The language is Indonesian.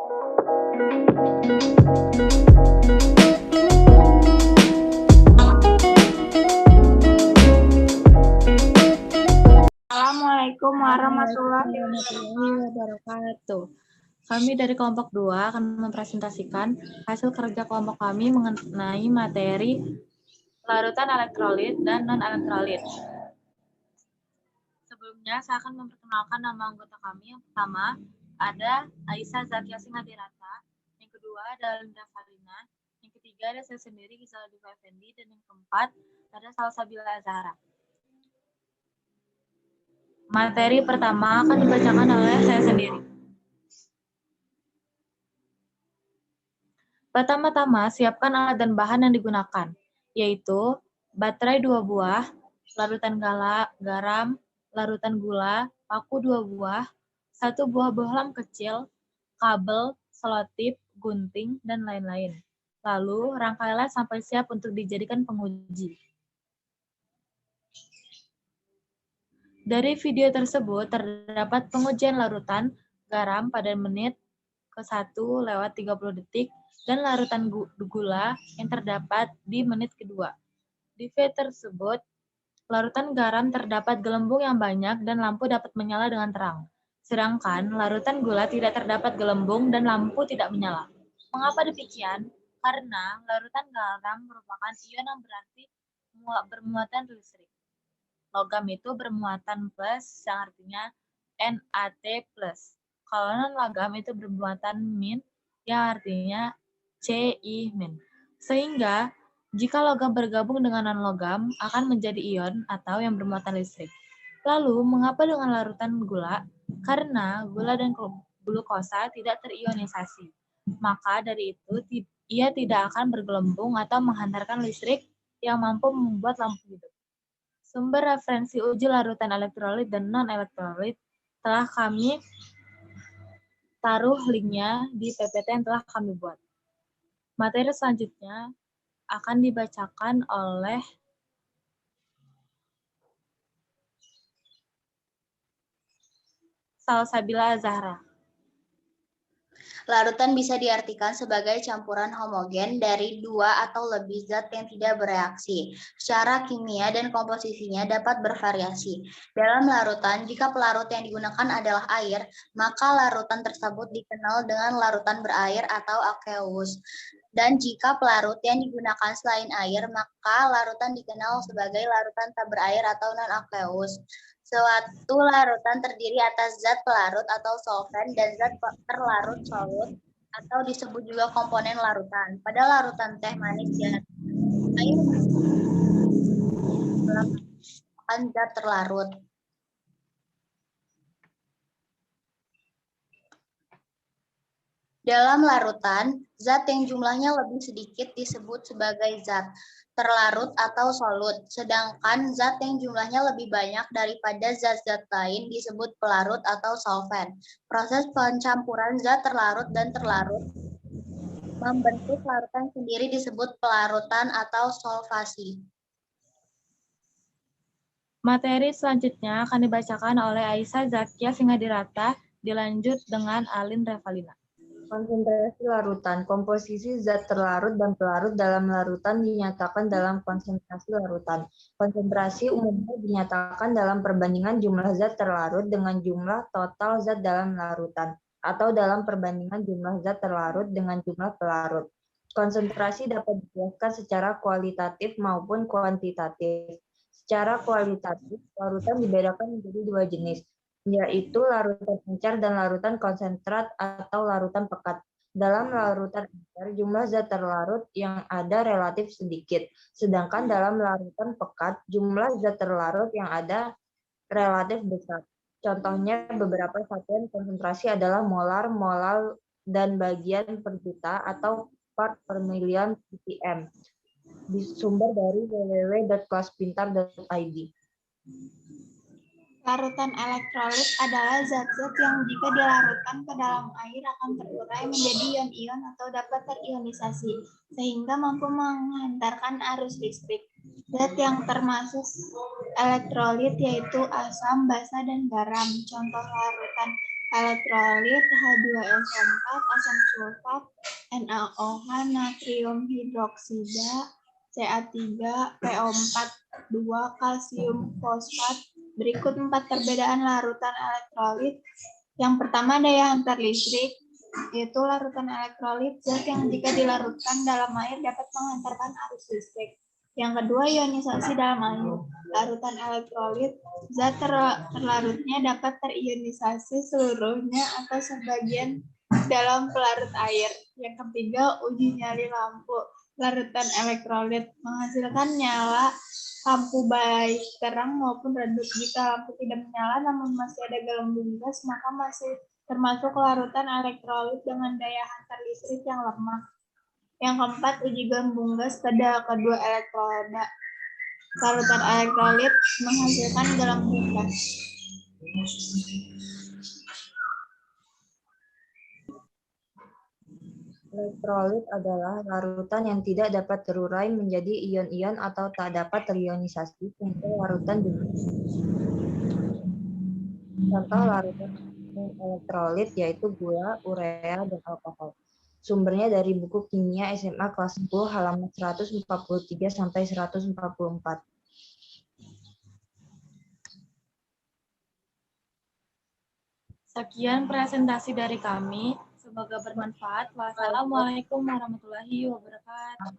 Assalamualaikum warahmatullahi wabarakatuh. Kami dari kelompok 2 akan mempresentasikan hasil kerja kelompok kami mengenai materi larutan elektrolit dan non-elektrolit. Sebelumnya, saya akan memperkenalkan nama anggota kami. Yang pertama, ada Aisyah Zakia Singadirata. Yang kedua, ada Linda Farina. Yang ketiga, ada saya sendiri, Gisela Diva Effendi. Dan yang keempat, ada Salsabila Azhara. Materi pertama akan dibacakan oleh saya sendiri. Pertama-tama, siapkan alat dan bahan yang digunakan, yaitu baterai 2 buah, larutan garam, larutan gula, paku 2 buah, 1 buah bohlam kecil, kabel, selotip, gunting, dan lain-lain. Lalu, rangkailah sampai siap untuk dijadikan penguji. Dari video tersebut, terdapat pengujian larutan garam pada menit ke-1 lewat 30 detik, dan larutan gula yang terdapat di menit kedua. Di video tersebut, larutan garam terdapat gelembung yang banyak dan lampu dapat menyala dengan terang. Sedangkan larutan gula tidak terdapat gelembung dan lampu tidak menyala. Mengapa demikian? Karena larutan garam merupakan ion yang berarti bermuatan listrik. Logam itu bermuatan plus, yang artinya NaT+. Kalau non-logam itu bermuatan min, yang artinya Ci-. Sehingga, jika logam bergabung dengan non-logam, akan menjadi ion atau yang bermuatan listrik. Lalu, mengapa dengan larutan gula? Karena gula dan glukosa tidak terionisasi. Maka dari itu, ia tidak akan bergelembung atau menghantarkan listrik yang mampu membuat lampu hidup. Sumber referensi uji larutan elektrolit dan non-elektrolit telah kami taruh linknya di PPT yang telah kami buat. Materi selanjutnya akan dibacakan oleh Salsabila Azhara. Larutan bisa diartikan sebagai campuran homogen dari 2 atau lebih zat yang tidak bereaksi. Secara kimia dan komposisinya dapat bervariasi. Dalam larutan, jika pelarut yang digunakan adalah air, maka larutan tersebut dikenal dengan larutan berair atau aqueous. Dan jika pelarut yang digunakan selain air, maka larutan dikenal sebagai larutan tak berair atau non-aqueous. Suatu larutan terdiri atas zat pelarut atau solvent dan zat terlarut solut atau disebut juga komponen larutan. Pada larutan teh manis ya, air merupakan zat terlarut. Dalam larutan, zat yang jumlahnya lebih sedikit disebut sebagai zat terlarut atau solut, sedangkan zat yang jumlahnya lebih banyak daripada zat-zat lain disebut pelarut atau solvent. Proses pencampuran zat terlarut dan terlarut membentuk larutan sendiri disebut pelarutan atau solvasi. Materi selanjutnya akan dibacakan oleh Aisyah Zakia Singadirata, dilanjut dengan Alin Revalina. Konsentrasi larutan. Komposisi zat terlarut dan pelarut dalam larutan dinyatakan dalam konsentrasi larutan. Konsentrasi umumnya dinyatakan dalam perbandingan jumlah zat terlarut dengan jumlah total zat dalam larutan, atau dalam perbandingan jumlah zat terlarut dengan jumlah pelarut. Konsentrasi dapat dijelaskan secara kualitatif maupun kuantitatif. Secara kualitatif, larutan dibedakan menjadi 2 jenis, yaitu larutan encer dan larutan konsentrat atau larutan pekat. Dalam larutan encer, jumlah zat terlarut yang ada relatif sedikit, sedangkan dalam larutan pekat, jumlah zat terlarut yang ada relatif besar. Contohnya, beberapa satuan konsentrasi adalah molar, molal, dan bagian per juta atau part per million ppm. Sumber dari www.kelasPintar.id. Larutan elektrolit adalah zat-zat yang jika dilarutkan ke dalam air akan terurai menjadi ion-ion atau dapat terionisasi, sehingga mampu menghantarkan arus listrik. Zat yang termasuk elektrolit yaitu asam, basa, dan garam. Contoh larutan elektrolit H2SO4, asam sulfat, NaOH, natrium hidroksida, Ca3, PO4, 2, kalsium fosfat. Berikut 4 perbedaan larutan elektrolit. Yang pertama, daya hantar listrik, yaitu larutan elektrolit zat yang jika dilarutkan dalam air dapat menghantarkan arus listrik. Yang kedua, ionisasi dalam air. Larutan elektrolit zat terlarutnya dapat terionisasi seluruhnya atau sebagian dalam pelarut air. Yang ketiga, uji nyali lampu. Larutan elektrolit menghasilkan nyala lampu baik terang maupun redup. Jika lampu tidak menyala namun masih ada gelembung gas, maka masih termasuk larutan elektrolit dengan daya hantar listrik yang lemah. Yang keempat, uji gelembung gas pada kedua elektroda. Larutan elektrolit menghasilkan gelembung gas. Elektrolit adalah larutan yang tidak dapat terurai menjadi ion-ion atau tak dapat terionisasi sehingga larutan contoh larutan elektrolit yaitu gula, urea, dan alkohol. Sumbernya dari buku kimia SMA kelas 10 halaman 143 sampai 144. Sekian presentasi dari kami. Semoga bermanfaat. Wassalamualaikum warahmatullahi wabarakatuh.